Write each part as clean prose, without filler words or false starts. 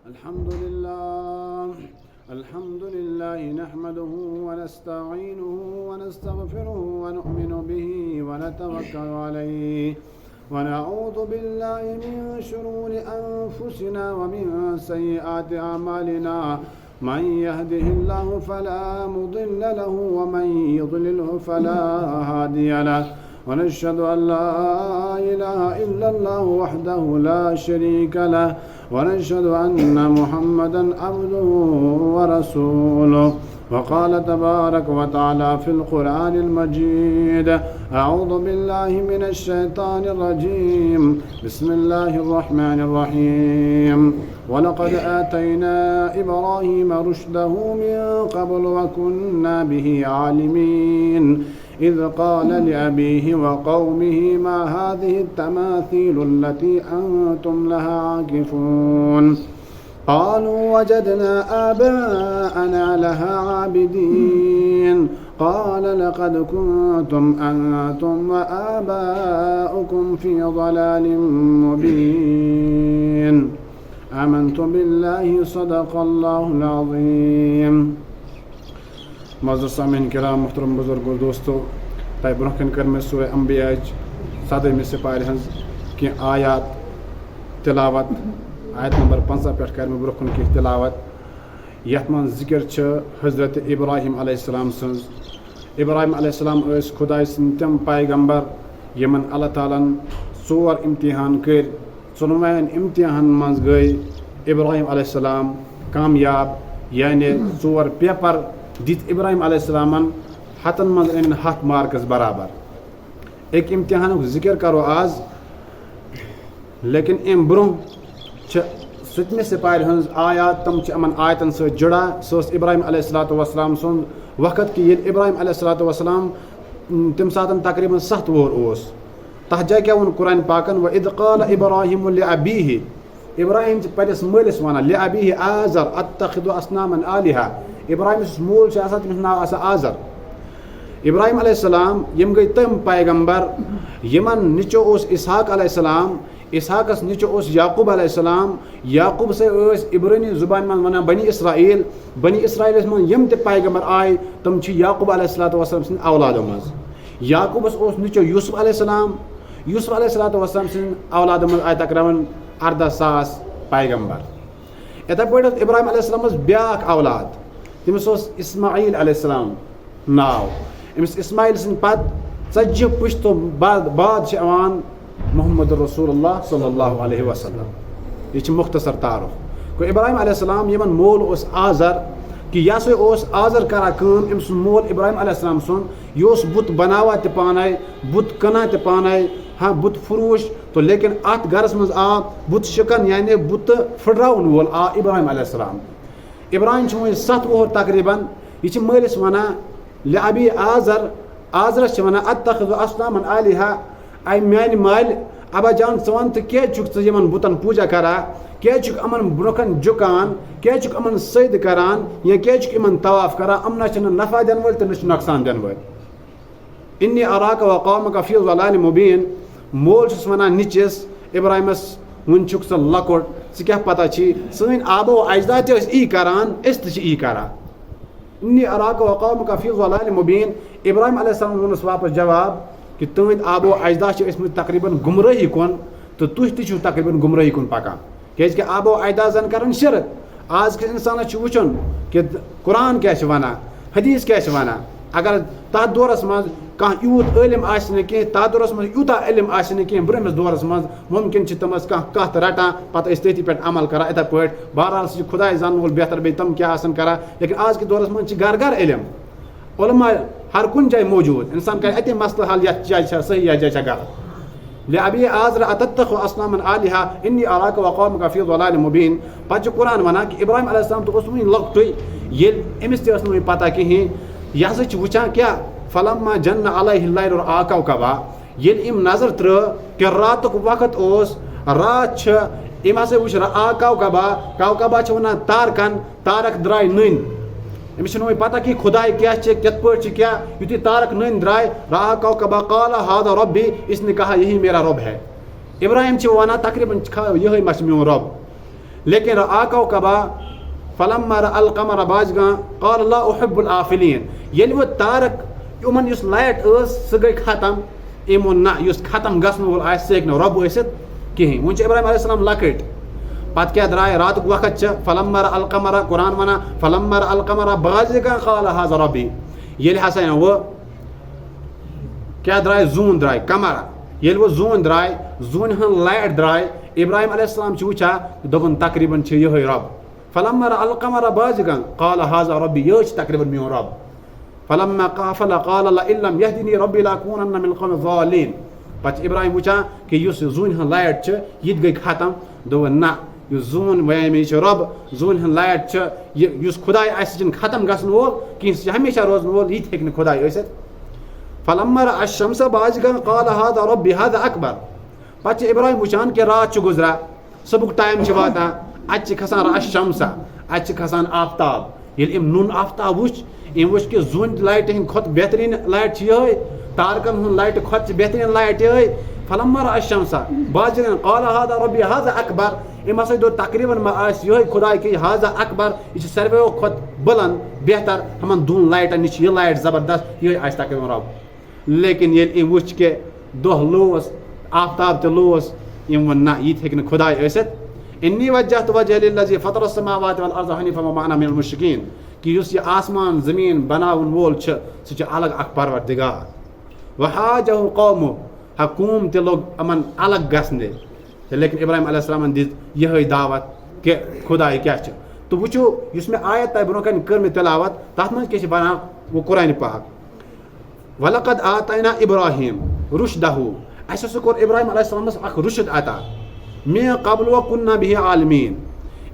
अल्हम्दुलिल्लाह नहमदुहु व नस्तईनुहु व नस्तगफिरुहु व नु'मिनु बिही व नतवक्कलु अलैहि व नऊज़ु बिल्लाहि मिन शुरूरि अनफुसिना व मिन सय्यिआति अमालिना मन यहदिहिल्लाहु फला मुदिल्ल लहु व मन युद्लिलहु फला हादिय लहु व नशहदु अन ला इलाहा इल्लल्लाहु वहदहु ला शरीका लहु ونشهد أن محمدا عبده ورسوله وقال تبارك وتعالى في القرآن المجيد أعوذ بالله من الشيطان الرجيم بسم الله الرحمن الرحيم ولقد آتينا إبراهيم رشده من قبل وكنا به عالمين إذ قال لأبيه وقومه ما هذه التماثيل التي أنتم لها عاكفون قالوا وجدنا آباءنا لها عابدين قال لقد كنتم أنتم وآباؤكم في ضلال مبين آمنت بالله صدق الله العظيم मज़दूर सामीन किराम मुहतरम बुजुर्गो दोस्तों तय ब्रोह कर मे सूरह अंबिया 7वें सिपाही हज कि आयात तिलावत आयत नंबर 50 पे कर मे ब्रोह की तिलावत यथ मन जिक्र छ हजरत इब्राहिम अलैहिस्सलाम सन्ज इब्राहिम अलैहिस्सलाम खुदा सिंद तम पैगंबर यमन अल्लाह ताला सोर इम्तिहान कर चुनवें इम्तिहान मज गई इब्राहिम अलैहिस्सलाम कामयाब यानी सोर पेपर दित इब्राहिम अलैहिस्सलामन हतन मज अन 100 मार्कस बराबर एक इम्तिहान जिक्र करो आज लेकिन अम ब्रोह 7वें सिपाही हज आयात तम अमन आयतन सह जुड़ा सह इब्राहिम अलैहिस्सलाम सुन वक्त कि इब्राहिम अलैहिस्सलाम तम सात तकरीबन 7 वोर तह जगह क्या वो कुरान पाकन व इद क़ाल इब्राहिम लिअबीहि इब्राहिम पस मलिस वन लिअबीहि आज़र अत्तखिदु अस्नामन आलिहा इब्राहिम मूल तमिस नाव आज़र इब्राहिम अलैहिस्सलाम यम गई तम पैगंबर यमन निचो इसहाक अलैहिस्सलाम इसहाकस निचो याकूब अलैहिस्सलाम याकूब से इब्रानी जुबान मन वन बनी इसराइल मन यम ते पैगंबर आए तम याकूब अलैहिस्सलाम सिंद औलादों मज याकूबस निचो यूसुफ अलैहिस्सलाम सिंद औलादों मज आए तकरीबन 18,000 पैगंबर इथे पे इब्राहिम अलैहिस्सलाम ब्याक औलाद तमिस इस्माइल अलैहिस्सलाम नाव अमिस इस्माइल सिंद पत 40 पुश्तो बाद मोहम्मद रसूलुल्लाह सल्लल्लाहु अलैहि वसल्लम यह मुख्तसर तारुफ को इब्राहिम अलैहिस्सलाम यमन मोल आज़र कि यह आज़र करा कम अम मोल इब्राहिम अलैहिस्सलाम सुन यह बुत बनावा त पाने बुत कना त पाने हाँ बुत फरोश तो लेकिन अत गरस मज आ बुत शिकन यानी बुत फुटरावन वोल आ इब्राहिम अलैहिस्सलाम इब्राहिम 7 वोर तकरीबन यह मलिस वना लिअबी आज़रस वना अत्तखिदु अस्नामन आलिहा आई मान माल अबा जान वन तो क्या यमन बुतन पूजा करा क्या अमन ब्रोखन झुकान क्या अमन सद करान या क्या इमन तवाफ करा अमना नफा दिन वल तो नुकसान दिन वल इन्नी अराक व कौमक फी ज़लाल मुबीन मोल वन निचिस इब्राहिमस वन स लकोट क्या पता सन आबो अजदा ई करान ई करा इन्नी अराक व कौमक फी ज़लाल मुबीन इब्राहिम अलैहिस्सलाम वोनस वापस जवाब कि तुंद आबो अजदा तकरीबन गुमराही कुन तो तुह तकरीबन गुमराही कुन पकान क्या आबो अजदा जन कर शिरक आज के इंसान वुचन कि कुरान क्या वना हदीस क्या वना अगर तथ दौरस मज कह यूत इलम कह तथ दौरस मज यूता इलम कह ब्रहमिस दौरस मज मुमकिन तम कत रटान पे तथी पे अमल करा इथे पे बहरहाल खुदा जान वोल बेहतर बे तम क्या करा लेकिन आज के दौरस मज घर घर इलम उलमा हर कुन जाए मौजूद इंसान कर अति मसल हल यह जाए सही या जाए गलत लिअबी आज़र अत्तखिदु अस्नामन आलिहा इन्नी अराक व कौमक फी ज़लाल मुबीन पे कुरान वना कि इब्राहिम अलैहिस्सलाम तो वो लकटुई ये अमिस तस पता कहें यह वुचान क्या फलम्मा जन्न अलैहि लैल कौकबा ये नजर त्र कि रात वक्त रात इम हसा वुच कौकबा वन तारकन तारक द्राय नन अमिस पता कि खुदाई क्या कत पे क्या युति तारक नन द्राय रहा कौकबा क़ाल हाज़ा रब्बी इसने कहा यही मेरा रब है इब्राहिम वन तकरीबन यही मस मोन रब लेकिन रआकौ कबा फलम्मा रअल क़मर बाज़िग़न क़ाल ला उहिब्बुल आफ़िलीन। येल वो तारक यमन युस लाइट स गई खत्म इमो ना युस खत्म गसन वोल आस से न रब ٲसित कहीं वो इब्राहिम अलैहिस्सलाम लकट पत क्या द्राय रात वक्त फलम्मा रअल क़मर कुरान वना फलम्मा रअल क़मर बाज़िग़न क़ाल हाज़ा रब्बी। येल हसा वो क्या द्राय जून द्राय कमर ये वो जून द्राय जून हन लाइट द्राय इब्राहिम अलैहिस्सलाम वुचा दोपन तकरीबन ये रब फलम्मा रअल क़मर बाज़िग़न क़ाल हाज़ा रब्बी ये तकरीबन मेन रब फलम्मा क़ाफ़ल क़ाल लइन लम यहदिनी रब्बी लअकूनन्न मिनल क़ौमि ज़ालिमीन। पत इब्राहिम वुचा कि युस जून हन लाइट ये गई खत्म दोपन ना युस जून मे रब जून हन लाइट युस खुदाई खत्म गसन वोल कहीं हमेशा रोजन वोल ये हेक् खुदाई ٲसित। फलम्मा रअ अश-शम्स बाज़िग़न क़ाल हाज़ा रब्बी हाज़ा अकबर। पत इब्राहिम वुचान कि रात गुजरा सबुक टाइम वातान अत खसान अश-शम्स अत खसान आफ्ताब ये नुन आफ्ताब वुच कि जून लाइट हंद खुद बेहतरीन लाइट ये तारकन हूँ लाइट खुद बेहतरीन लाइट ये फलम्मा रअ अश-शम्स बाज़िग़न क़ाल हाज़ा रब्बी हाज़ा अकबर। इम हसा दो तकरीबन मा ये खुदा कि हाज़ा अकबर यह सारे खुद बुलंद बेहतर हमन दून लाइटन नश ये लाइट जबरदस्त ये तकरीबन रब। लेकिन ये वुच के दोह लोस आफ्ताब तो लोस यम वन ना ये हेक् खुदाई ٲसित। इन्नी वज्जहतु वजहिय लिल्लज़ी फ़तरा अस्समावाति वल अर्ज़ हनीफ़न वमा अना मिनल मुश्रिकीन कि युस ये आसमान ज़मीन बनावन वोल सह अलग अख परवरदिगार। वहाजहु क़ौमुहु हकूम ते लोग अमन अलग गसने लेकिन इब्राहिम अलैहिस्सलाम दिस यही दावत के खुदाई क्या तो वुचो युस मे आयत तय ब्रोह कन कर मे तिलावत तथ मन के बना वो कुरान पाक वलक़द आतैना इब्राहिम रुश्दहु अस कोर इब्राहिम अलैहिस्सलामस अख रुशद अता मिन क़ब्ल व कुन्ना बिही आलिमीन।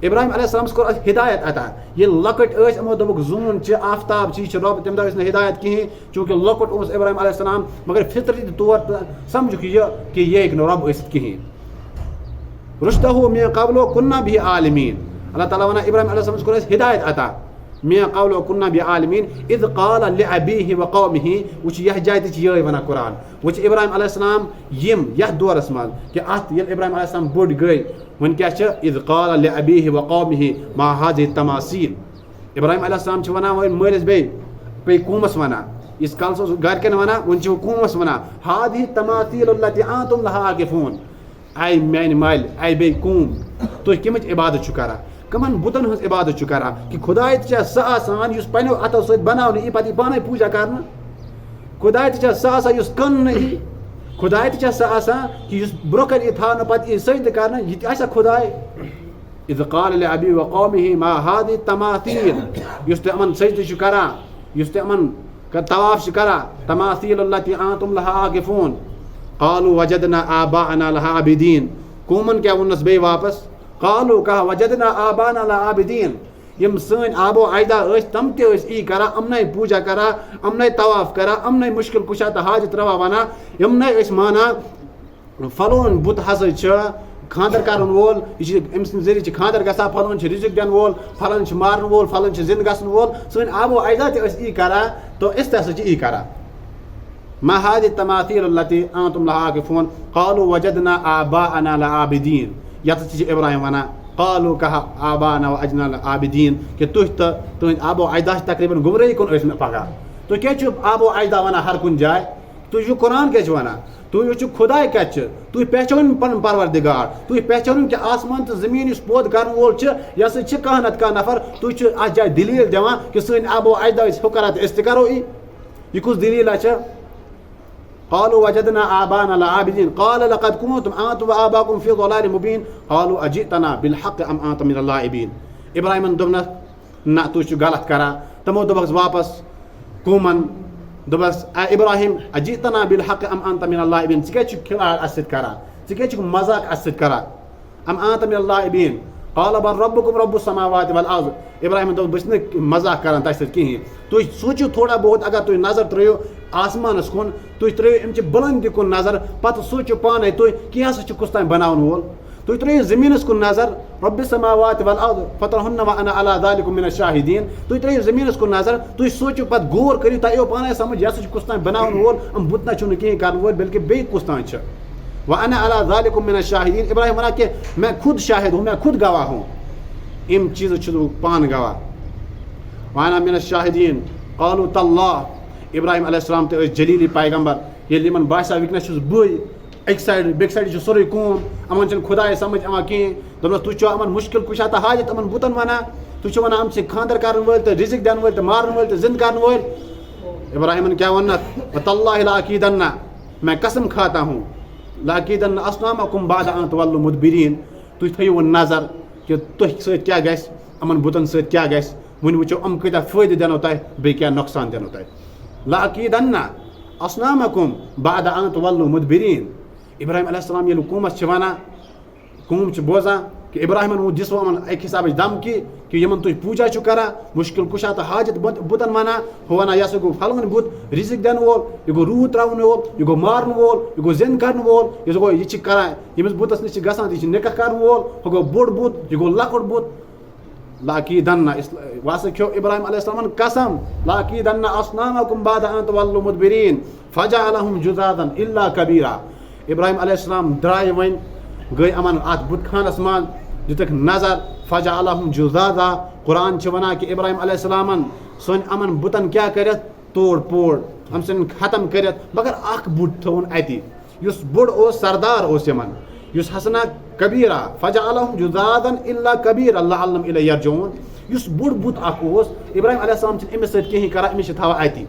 इब्राहिम अलैहिस्सलामस कोर हिदायत अता ये लकट यमो दोबुक जून आफ्ताब रब तम दह हिदायत कहें चूँकि लकट इब्राहिम अलैहिस्सलाम मगर फितरती तौर समझ कि ये रब कहें। रुश्दहु मिन क़ब्ल व कुन्ना बिही आलिमीन अल्लाह ताला वन इब्राहिम अलैहिस्सलाम कोर हिदायत अता मिन क़ब्ल व कुन्ना बिही आलिमीन इज़ क़ाल लिअबीहि व क़ौमिहि वुच यह जाय ये वन कुरान वुच इब्राहिम अलैहिस्सलाम यम यह दौरस मज कि अत ये इब्राहिम अलैहिस्सलाम बोड़ गई वन क्या इज़ क़ाल लिअबीहि व क़ौमिहि मा हाज़िहि तमासील। इब्राहिम अलैहिस्सलाम वन वन मलिस बे कूमस वन इस कल गरकन वन वन कूमस वन हाज़िहि तमासील अल्लती अंतुम लहा आकिफून आई मान माल आई बे कूम तुम कमिच इबादत करा कमन बुतन हज इबादत करा कि खुदाय सह आसान पनो अथो सत बनाने यी पे पाने पूजा करना खुदाय सह आसान कन खुदाय सह आसान कि ब्रोह कन था पे सजद करना यह खुदाय। इज़ क़ाल लिअबीहि व क़ौमिहि मा हाज़िहि तमासील तमन सजद करा तमन तवाफ करा तमासील अल्लती अंतुम लहा आकिफून क़ालू वजदना आबाअना लहा आबिदीन। कौमन क्या वनस बे वापस क़ालू कहा वजदना आबाअना लहा आबिदीन यम सन आबो अजदा तम ते ई करा अमन पूजा करा अमन तवाफ करा अमन मुश्किल कुशा तो हाजत रवा वना यमन माना फलोन बुत हसा खानदर कर वोल अम जरिए खानदर गा फलन रिजिक दिन वोल फलन मारन वोल फलन जिंद गसन वोल सन आबो अजदा ते ई करा तो इस हसा ई करा मा हाज़िहि तमासील अल्लती अंतुम लहा आकिफून क़ालू वजदना आबाअना लहा आबिदीन। यत इब्राहिम वना क़ालू कहा आबाअना व अजना लहा आबिदीन कि तुह तो तुहद आबो अजदा तकरीबन गुमराही कुन पगा तुह क्या आबो अजदा वन हर कुन जाए तुह कुरान क्या वन तुह खुदाय क्या तुह पहचान पन परवरदिगार तुह पहचान कि आसमान तो जमीन पौध कर वोल यह कह नत कह नफर तुह अत जाए दलील दिवान कि सन आबो अजदा हु करा तो अस करो यह कुछ दलील क़ालू वजदना आबाअना लहा आबिदीन क़ाल लक़द कुन्तुम अंतुम व आबाउकुम फ़ी ज़लालिम मुबीन क़ालू अजिअतना बिल-हक़्क़ि अम अंतुम मिनल लाइबीन। इब्राहिम दोपनस ना तुह गलत करा तमो दोपस वापस कौमन दोपस इब्राहिम अजिअतना बिल-हक़्क़ि अम अंतुम मिनल लाइबीन क्या खिलाड़ अस करा क्या मजाक अस करा अम अंतुम मिनल लाइबीन क़ाल बल रब्बुकुम रब्बुस समावाति वल अर्ज़। इब्राहिम दोप बस मजाक करान तथ कहें तुह सोचो थोड़ा बहुत अगर तुम नजर त्रो आसमानस कुन तुह त्रो अम बुलंदी कुन नजर पत सोचो पाने तुह कि हसा कुस तान बनावन वोल तुह त्रो जमीनस कुन नजर रब्बिस समावाति वल अर्ज़ फतरहुन्न व अना अला ज़ालिकुम मिनश शाहिदीन तुह त्रो जमीनस कुन नजर तुह सोचो पत गौर करो तह पाने समझ यह कुस तान बनावन वोल अम बुतना कहें कर वोल बल्कि बे कुस तान व अना अला ज़ालिकुम मिनश शाहिदीन। इब्राहिम वना कि मैं खुद शाहिद हूँ मैं खुद गवाह हूँ इम चीज़ पान गवाह वाना मिन शाहिदीन क़ालू तल्लाह इब्राहिम अलैहिस्सलाम ते जलीली पैगंबर ये बासा वनस बई एक साइड बेक साइड सोरे कूम अमन खुदाए समझ अवान कहें दोपस तुम अमन मुश्किल कुशा तो हाजत अमन बुतन वना तुम वना अम खानदर कर वल तो रिजिक दिन वल तो मारन वल तो जिंद कर वल इब्राहिम क्या वनक तल्लाहि लाअकीदन्ना मैं कसम खाता हूँ लाअकीदन्ना अस्नामकुम बाद अन तुवल्लू मुदबिरीन तुम थो नजर कि तुह सत क्या गस अमन बुतन सत क्या गस वन वो अम कत फायदे दिनो तह बे क्या नुकसान दिनो तह लाअकीदन्ना अस्नामकुम बाद अन तुवल्लू मुदबिरीन इब्राहिम अलैहिस्सलाम ये हुकूमत वना कूम बोजान कि इब्राहिम वो दिसो अमन एक हिसाब दम कि यमन तुम पूजा करा मुश्किल कुशा तो हाजत बुतन वना हो वना यह गो फलन बुत रिजिक दिन वोल यह गो रूह त्रावन वोल यह गो मारन वोल यह गो जिंद कर वोल यह गो यह करा यमिस बुतस नश गसान यह निकाह कर वोल हो गो बोड़ बुत यह गो लकुट बुत लाअकीदन्ना वास खो इब्राहिम अलैहिस्सलाम कसम लाअकीदन्ना अस्नामकुम बाद अन तुवल्लू मुदबिरीन फजअलहुम जुज़ाज़न इल्ला कबीरा इब्राहिम अलैहिस्सलाम द्राय वन गई अमन अत बुत खानस मान दितक नजर फजअलहुम जुज़ाज़ा कुरान वना कि इब्राहिम अलैहिस्सलामन सन अमन बुतन क्या कर तोड़ पोड़ हम सन खत्म कर मगर अख बुत थोन अति युस बुड़ ओस सरदार ओस यमन युस हसना कबीरा फजअलहुम जुज़ाज़न इल्ला कबीरा लअल्लहुम इलैहि यरजऊन युस बुड़ बुत अख ओस इब्राहिम अलैहिस्सलाम छ इमिस सत कहीं करा इमिस थवा अति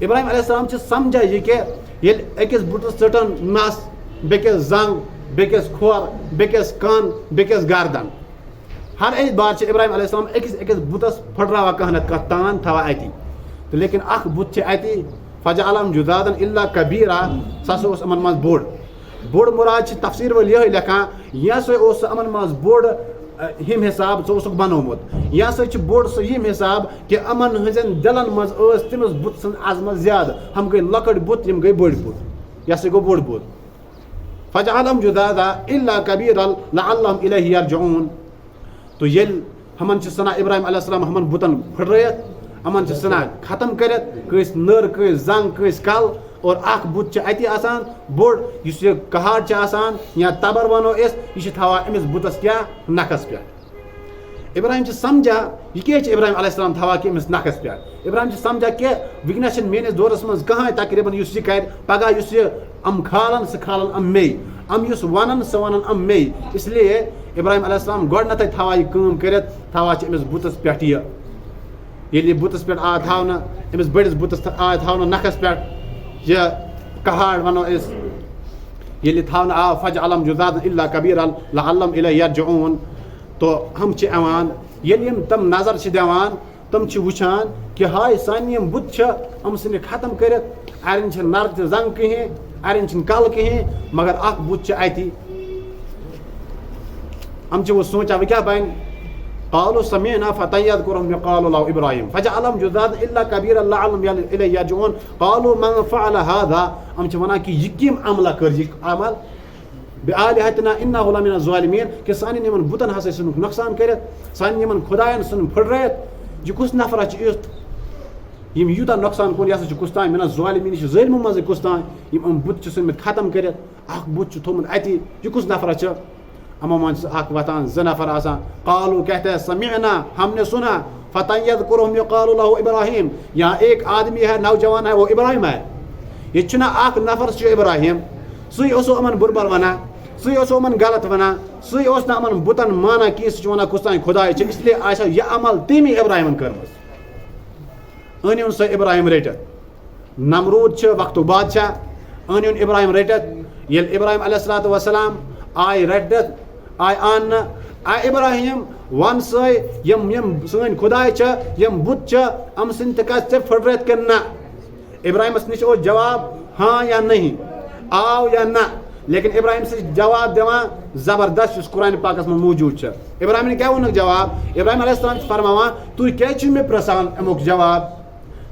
इब्राहिम अलैहिस्सलाम छ समझा ये कि ये अकिस बुतस चटन नस बेकिस जंग बेकिस खोर बेकिस कान बेकिस गर्दन हर एक बार इब्राहिम अलैहिस्सलाम अकिस अकिस बुतस फटरावा कहनत का तान थवा अति तो लेकिन अख बुत अति फजअलहुम जुज़ाज़न इल्ला कबीरा सस ओस अमन मज बोड़ बोड़ मुराद तफसीर वल यह लिखा यह सो अमन मज बोड़ हिम हिसाब सो बनोमुत यह सा बोड़ सो यम हिसाब कि अमन हजन दिलन मज तमिस बुत सन अजमत ज्यादा हम गई लकड़ बुत यम गई बोड़ बुत यह सा गो बोड़ बुत फजअलहुम जुज़ाज़ा इल्ला कबीरा लअल्लहुम इलैहि यरजऊन तो येल हमन सना इब्राहिम अलैहिस्सलाम हमन बुतन फटरत अमन सना खत्म करत कस नर कस जंग कस कल और अख बुत अति आसान बोड़ इस कहाड़ आसान या तबर वनो यह थवा अमिस बुतस क्या नखस पे इब्राहिम समझा यह क्या इब्राहिम अलैहिस्सलाम थवा कि अमिस नखस पे इब्राहिम समझा कि वनस मेस दौरस मज कहां तकरीबन यह कर पगह अम खालन सह खालन अम मे अम वन सह वन अम मे इसलिए इब्राहिम अलैहिस्सलाम गोडनत थवा यह कम कर थवा अमिस बुतस पे ये बुतस पे आ थवन अमिस बड़िस बुतस आ थवन नखस पे यह कहाड़ वनो ये थवन आ फजअलहुम जुज़ाज़न इल्ला कबीरा लअल्लहुम इलैहि यरजऊन तो हम अवान ये तम नजर दिवान तम वुचान कि हाय सान यम बुत अम सन खत्म कर अरन नर तो जंग कहें अरन कल कहें मगर अख बुत अति हम वो सोचा वह क्या बन क़ालू समिअना फ़तन यज़कुरुहुम युक़ालु लहु इब्राहिम फजअलहुम जुज़ाज़न इल्ला कबीरा लअल्लहुम इलैहि यरजऊन क़ालू मन फ़अल हाज़ा हम वना कि यह कम अमला कर अमल बिआलिहतिना इन्नहु लमिन ज़ालिमीन कि सान यमन बुतन हसा सन नुकसान कर सान यमन खुदायन सन फटरत यह कुस नफर युथ यम यूता नुकसान कोन यह कुस तान मिन ज़ालिमीन यह ज़ालिमो मज कुस तान यम बुत सन खत्म कर अख बुत थोमुत अति यह कुस नफर अमो मन अख वतान ज नफर आसान क़ालू कहते हैं समिअना हमने सुना फ़तन यज़कुरुहुम युक़ालु लहु इब्राहिम यहाँ एक आदमी है नौजवान है वो इब्राहिम है ये चुना अख नफर इब्राहिम सही अमन बुरबल वना सही अमन गलत वना सही अमन बुतन माना कि सह वन कुछ तान खुदाय इसलिए आशा यह अमल तमी इब्राहिम कर्म अन सह इब्राहिम रटत नमरूद वक्तु बादशाह अन इब्राहिम रटत ये इब्राहिम अलैहिस्सलातु वस्सलाम आय रटत आय आन आय इब्राहिम वन सम सन खुदाय यम बुत अम सन फटरत करना इब्राहिमस नश जवाब हाँ या नहीं आओ या ना लेकिन इब्राहिम से जवाब दिवान जबरदस्त कुरान पाकस में मौजूद इब्राहिम ने क्या वोन जवाब इब्राहिम अलैहिस्सलाम फरमावान तु क्या मे प्रसान अमुक जवाब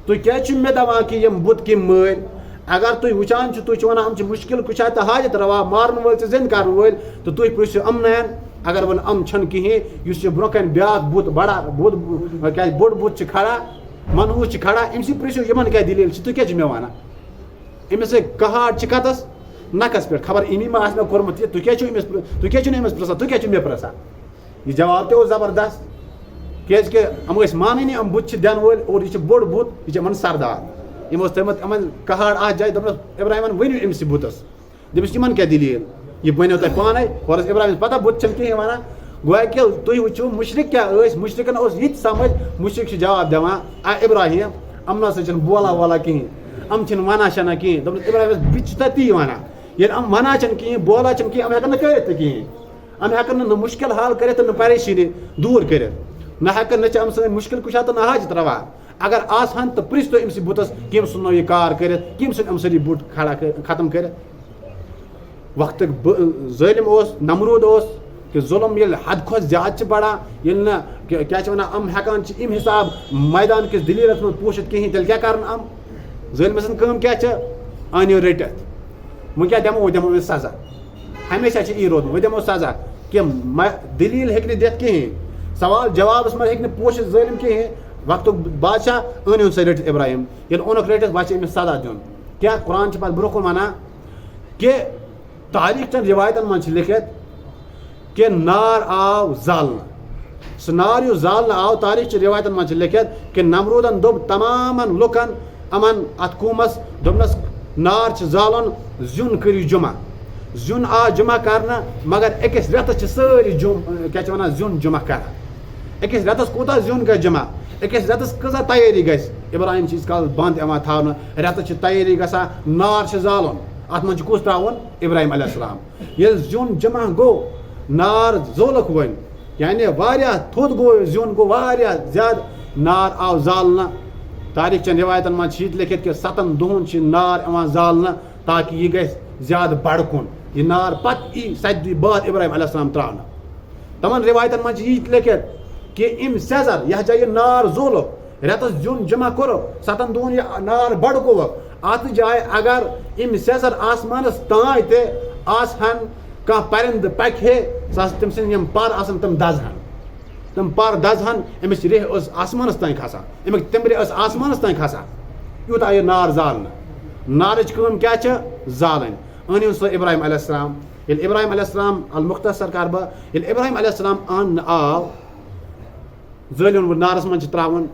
तु क्या मे दवान कि यम बुत कि मर अगर तुम वुचान तुम वन हम मुश्किल कुछ तो हाजत रवा मारन वल जिंद कर वल तो तुम पृछो अमन अगर वन अम छन कहें ब्रोकन ब्या बुत बड़ा बुत क्या बोड़ बुत खड़ा मनहूस खड़ा अमस पृछो यमन क्या दलील तुम क्या मे वन अमिस कहाड़ कतस नकस पे खबर इमी मे कोर्मुत तुम क्या अमिस प्रसान तुम क्या मे प्रसान यह जवाब तो जबरदस्त क्या हम मानी अम बुत दिन वो और यह बोड़ बुत यह सरदार यम थमत अमन कहाड़ आ जाए दस इब्राहिम वन अमिस बुतस दमिस इन क्या दलील यह बनो तुम पाने और इब्राहिम पता बुत कहें वन गोया कि तुम वो मुशरिक क्या मुशरिकन ये समझ मुशरिक जवाब दिवान आ इब्राहिम अम ना बोला वाला कहें अम वना शना कहें दस इब्राहिम बह ती वन ये अम वना कहें बोला कहें अम हेकन कर कहें अम हेकन न मुश्किल हाल कर परेशानी दूर कर न हेकन न अम सन मुश्किल कुशा तो न हाजत रवा अगर आसान तो प्रिस तो अमस बुतस कम सुनो यह कार कर कम सुन अम सारी बुट खड़ा खत्म कर वक्त ज़ालिम नमरूद कि जुल्म ये हद खुद ज्यादा बढ़ा ये क्या वन अम हेकान इम हिसाब मैदान किस दलीलस मज पूछित कहें तेल क्या कर अम ज़ालिम सम क्या अनो रटित वो क्या दमो वो दमो सजा हमेशा यह रोद वो दमो सजा कि दलील हेक दित कहें सवाल जवाब मज हे पोषित ज़ालिम कहें वक्त बादशाह अन सा रटित इब्राहिम ये ओनक रटित वह अमिस सजा दिन क्या कुरान पे ब्रोह कुन वन कि तारीख चंद रिवायतन मज लिखित कि नार आव जालना सह नार यु जालना आव तारीख रिवायतन मज लिखित कि नमरूदन दोब तमाम लुकन अमन अत कूमस दोपनस नार जालन जुन करू जुमा जुन आ जुमा करना मगर अकिस रेतस सारी क्या वन जुन जुमा कर अकिस रेतस कोता जुन ग जुमा अकिस रेतस कजा तैयारी गस इब्राहिम इस काल बंद यवान थावन रेतस तैयारी गसा नार जालन अत मज कुस त्रावन इब्राहिम अलैहिस्सलाम ये जुन जमा गो नार जोलक वन यानी वारिया थोद गो जुन गो वारिया ज्यादा नार आव जालना तारीख चंद रिवायतन मज लिखित कि 7 दुहन नार यवान जालना ताकि यह गस ज्यादा बड़कुन यह नार पत ई 7 दुह बाद इब्राहिम अलैहिस्सलाम त्रावन तमन रिवायतन मज यह लिखित कि इम सेजर यह जाए नार जोलो रेतस जुन जमा करो 7 दुहन यह नार बड़को अत जाए अगर इम सेजर आसमानस तान ते आसन कह परिंद पक हे तम सम पर आसन तम दजहन तम पर दजहन अमिस रेह आसमानस तान खसा अमिक तिम्रे आसमानस तान खसा यूत यह नार जालना नारच कम क्या जालन अन सो इब्राहिम अलैहिस्सलाम ये इब्राहिम अलैहिस्सलाम अल मुख्तसर कर बह ये इब्राहिम अलैहिस्सलाम अन आव ज़ालिम नारस मज त्रावन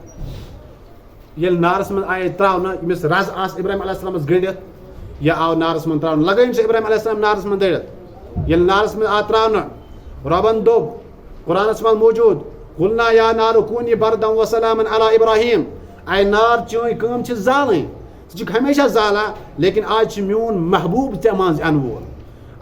ये नारस मज आए त्रावन अमिस रज आस इब्राहिम अलैहिस्सलामस गंडित यह आव नारस मज त्रावन लगन इब्राहिम अलैहिस्सलाम नारस मज दड़ित ये नारस मज आ त्रावन रबन दोब कुरानस मज मौजूद कुलना या नार कूनी बरदम व सलामन अला इब्राहिम आय नार चोई कम जालन सह हमेशा जाला लेकिन आज म्यून महबूब ते मज अन वोल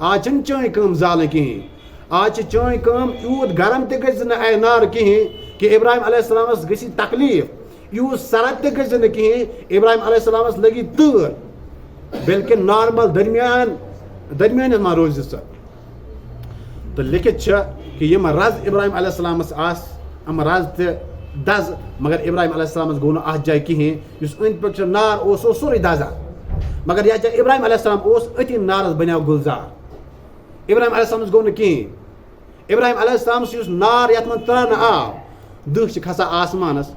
आज चोई कम जालन कहें आज चोई कम यूत गरम ते गज आय नार कहें कि इब्राहिम अलैहिस्सलामस गसी तकलीफ यूत सरद ते गज कहें इब्राहिम अलैहिस्सलामस लगी तूर बल्कि नॉर्मल दरमियान मा रोज सह तो लिखित कि यम रज इब्राहिम अलैहिस्सलामस आस अम रज ते दज मगर इब्राहिम अलैहिस्सलामस गो न अत जाए कहें उस अंद पे नार सोरे दजा मगर यह जाए इब्राहिम अलैहिस्सलाम अति नारस बनो गुलजार इब्राहिम अलैहिस्सलामस गो न कहें इब्राहिम अलैहिस्सलामस नार यथ मन त्रान आव दह खसा आसमानस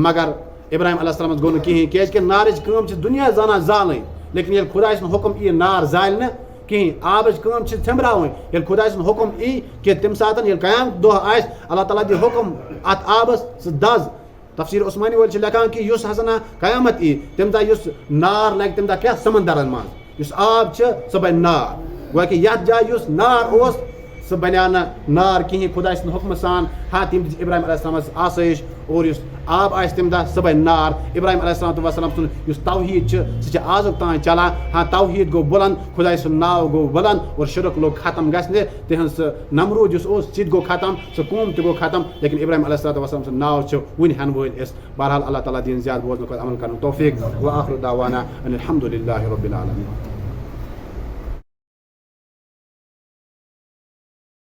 मगर इब्राहिम अलैहिस्सलामस गो न कहें क्या नारच कम दुनिया जाना जालन लेकिन ये खुदा हुक्म यह नार जाल न कहें आबच कम थम्रावन ये खुदा हुक्म ई कि तम सात कयाम दह अल्लाह ताला दी हुक्म अत आबस सह दज तफसीर उस्मानी वल लिखान कि युस हसना कयामत ई तम दह नार लग तम दह क्या समंदरन मज आब सह बन नार गो कि यथ जाए युस नार सह बना नार कहें खुदा हुक्म सान हाँ तम दिस इब्राहिम अलैहिस्सलामस आसैश और आब आस तम दह सह बन नार इब्राहिम अलैहिस्सलाम सुन तौहीद सह आजुक तान चलान हाँ तौहीद गो बुलंद खुदा सुन नाव गो बुलंद और शिरक लोग खत्म गए तिहस नमरूद सह गो खत्म सह कौम त गो खत्म लेकिन इब्राहिम अलैहिस्सलाम सुन नाव वन हन वल बहरहाल अल्लाह ताला दिन ज्यादा बोझ अमल कर तौफीक व आखिर दावाना अनिल हम्दुलिल्लाहि रब्बिल आलमीन।